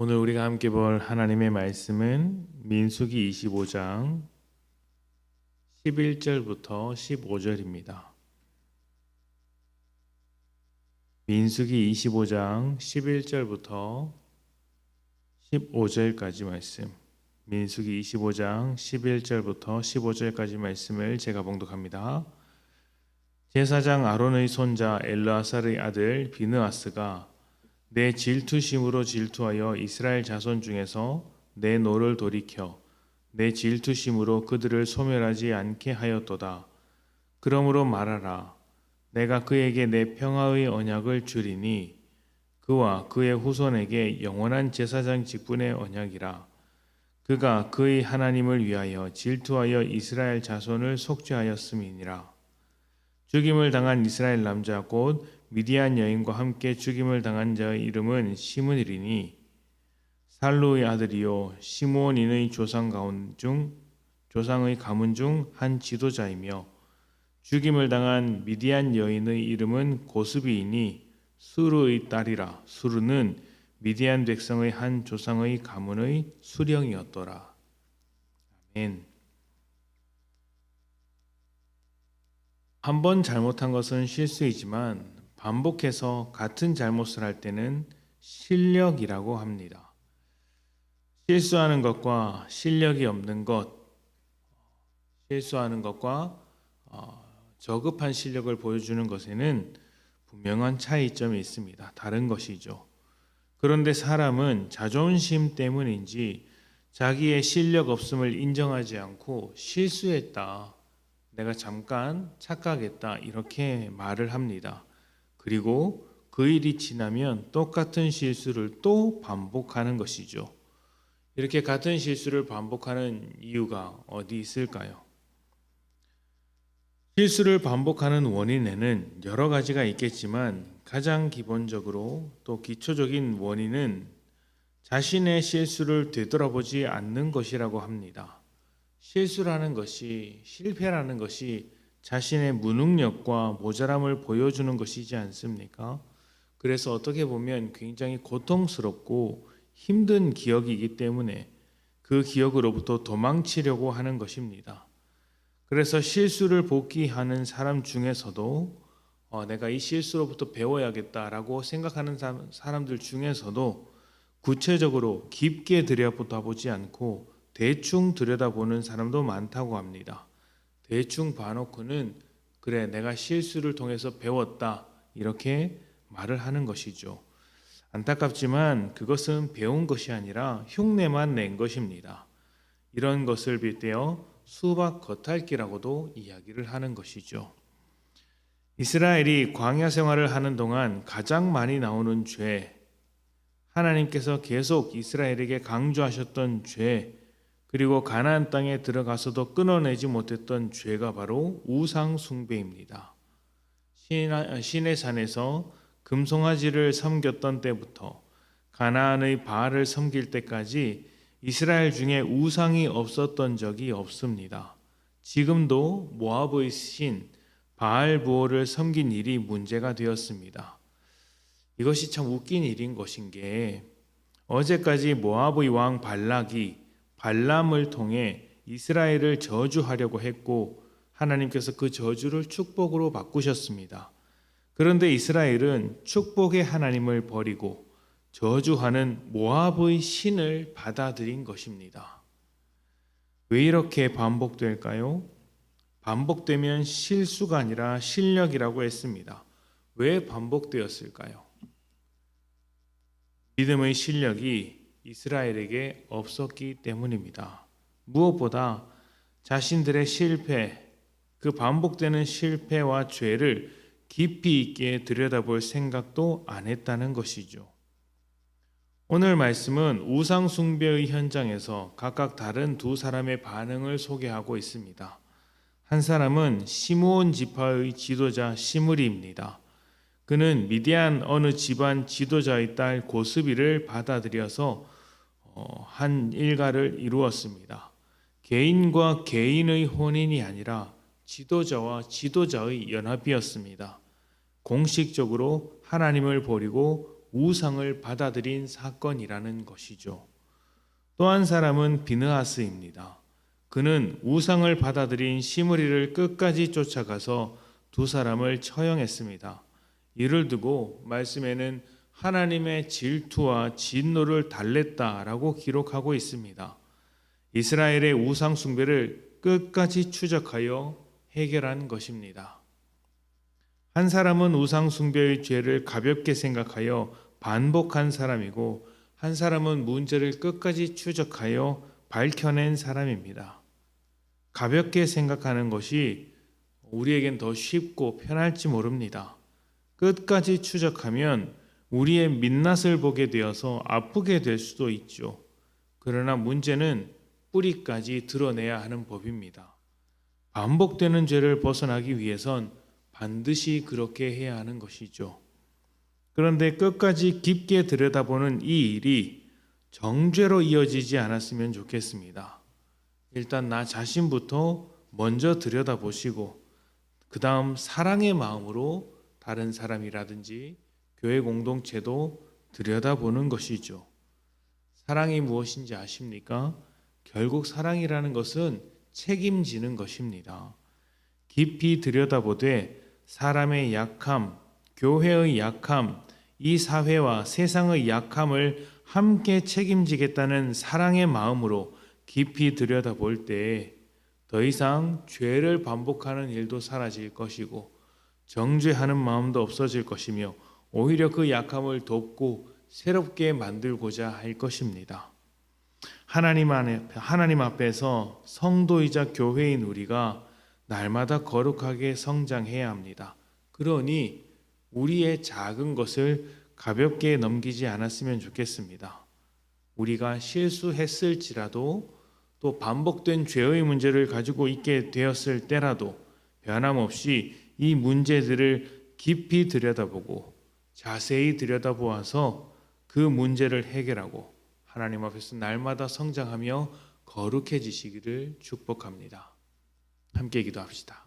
오늘 우리가 함께 볼 하나님의 말씀은 민수기 25장 11절부터 15절입니다. 민수기 25장 11절부터 15절까지 말씀. 민수기 25장 11절부터 15절까지 말씀을 제가 봉독합니다. 제사장 아론의 손자 엘르아살의 아들 비느하스가 내 질투심으로 질투하여 이스라엘 자손 중에서 내 노를 돌이켜 내 질투심으로 그들을 소멸하지 않게 하였도다. 그러므로 말하라. 내가 그에게 내 평화의 언약을 주리니 그와 그의 후손에게 영원한 제사장 직분의 언약이라. 그가 그의 하나님을 위하여 질투하여 이스라엘 자손을 속죄하였음이니라. 죽임을 당한 이스라엘 남자 곧 미디안 여인과 함께 죽임을 당한 자의 이름은 시므이니 살루의 아들이요 시므온인의 조상의 가문 중 한 지도자이며 죽임을 당한 미디안 여인의 이름은 고스비이니 수르의 딸이라. 수르는 미디안 백성의 한 조상의 가문의 수령이었더라. 아멘. 한 번 잘못한 것은 실수이지만 반복해서 같은 잘못을 할 때는 실력이라고 합니다. 실수하는 것과 실력이 없는 것, 실수하는 것과 저급한 실력을 보여주는 것에는 분명한 차이점이 있습니다. 다른 것이죠. 그런데 사람은 자존심 때문인지 자기의 실력 없음을 인정하지 않고 실수했다, 내가 잠깐 착각했다 이렇게 말을 합니다. 그리고 그 일이 지나면 똑같은 실수를 또 반복하는 것이죠. 이렇게 같은 실수를 반복하는 이유가 어디 있을까요? 실수를 반복하는 원인에는 여러 가지가 있겠지만 가장 기본적으로 또 기초적인 원인은 자신의 실수를 되돌아보지 않는 것이라고 합니다. 실수라는 것이, 실패라는 것이 자신의 무능력과 모자람을 보여주는 것이지 않습니까? 그래서 어떻게 보면 굉장히 고통스럽고 힘든 기억이기 때문에 그 기억으로부터 도망치려고 하는 것입니다. 그래서 실수를 복귀하는 사람 중에서도 내가 이 실수로부터 배워야겠다라고 생각하는 사람들 중에서도 구체적으로 깊게 들여다보지 않고 대충 들여다보는 사람도 많다고 합니다. 대충 봐놓고는 그래 내가 실수를 통해서 배웠다 이렇게 말을 하는 것이죠. 안타깝지만 그것은 배운 것이 아니라 흉내만 낸 것입니다. 이런 것을 빗대어 수박 겉핥기라고도 이야기를 하는 것이죠. 이스라엘이 광야 생활을 하는 동안 가장 많이 나오는 죄, 하나님께서 계속 이스라엘에게 강조하셨던 죄, 그리고 가나안 땅에 들어가서도 끊어내지 못했던 죄가 바로 우상 숭배입니다. 시내 산에서 금송아지를 섬겼던 때부터 가나안의 바알을 섬길 때까지 이스라엘 중에 우상이 없었던 적이 없습니다. 지금도 모압의 신 바알부올을 섬긴 일이 문제가 되었습니다. 이것이 참 웃긴 일인 것인 게 어제까지 모압의 왕 발락이 발람을 통해 이스라엘을 저주하려고 했고 하나님께서 그 저주를 축복으로 바꾸셨습니다. 그런데 이스라엘은 축복의 하나님을 버리고 저주하는 모압의 신을 받아들인 것입니다. 왜 이렇게 반복될까요? 반복되면 실수가 아니라 실력이라고 했습니다. 왜 반복되었을까요? 믿음의 실력이 이스라엘에게 없었기 때문입니다. 무엇보다 자신들의 실패, 그 반복되는 실패와 죄를 깊이 있게 들여다볼 생각도 안 했다는 것이죠. 오늘 말씀은 우상 숭배의 현장에서 각각 다른 두 사람의 반응을 소개하고 있습니다. 한 사람은 시므온 지파의 지도자 시므리입니다. 그는 미디안 어느 집안 지도자의 딸 고스비를 받아들여서 한 일가를 이루었습니다. 개인과 개인의 혼인이 아니라 지도자와 지도자의 연합이었습니다. 공식적으로 하나님을 버리고 우상을 받아들인 사건이라는 것이죠. 또 한 사람은 비느하스입니다. 그는 우상을 받아들인 시므리를 끝까지 쫓아가서 두 사람을 처형했습니다. 이를 두고 말씀에는 하나님의 질투와 진노를 달랬다라고 기록하고 있습니다. 이스라엘의 우상 숭배를 끝까지 추적하여 해결한 것입니다. 한 사람은 우상 숭배의 죄를 가볍게 생각하여 반복한 사람이고, 한 사람은 문제를 끝까지 추적하여 밝혀낸 사람입니다. 가볍게 생각하는 것이 우리에겐 더 쉽고 편할지 모릅니다. 끝까지 추적하면 우리의 민낯을 보게 되어서 아프게 될 수도 있죠. 그러나 문제는 뿌리까지 드러내야 하는 법입니다. 반복되는 죄를 벗어나기 위해선 반드시 그렇게 해야 하는 것이죠. 그런데 끝까지 깊게 들여다보는 이 일이 정죄로 이어지지 않았으면 좋겠습니다. 일단 나 자신부터 먼저 들여다보시고, 그 다음 사랑의 마음으로 다른 사람이라든지 교회 공동체도 들여다보는 것이죠. 사랑이 무엇인지 아십니까? 결국 사랑이라는 것은 책임지는 것입니다. 깊이 들여다보되 사람의 약함, 교회의 약함, 이 사회와 세상의 약함을 함께 책임지겠다는 사랑의 마음으로 깊이 들여다볼 때 더 이상 죄를 반복하는 일도 사라질 것이고, 정죄하는 마음도 없어질 것이며, 오히려 그 약함을 돕고 새롭게 만들고자 할 것입니다. 하나님 앞에서 성도이자 교회인 우리가 날마다 거룩하게 성장해야 합니다. 그러니 우리의 작은 것을 가볍게 넘기지 않았으면 좋겠습니다. 우리가 실수했을지라도, 또 반복된 죄의 문제를 가지고 있게 되었을 때라도 변함없이 이 문제들을 깊이 들여다보고 자세히 들여다보아서 그 문제를 해결하고 하나님 앞에서 날마다 성장하며 거룩해지시기를 축복합니다. 함께 기도합시다.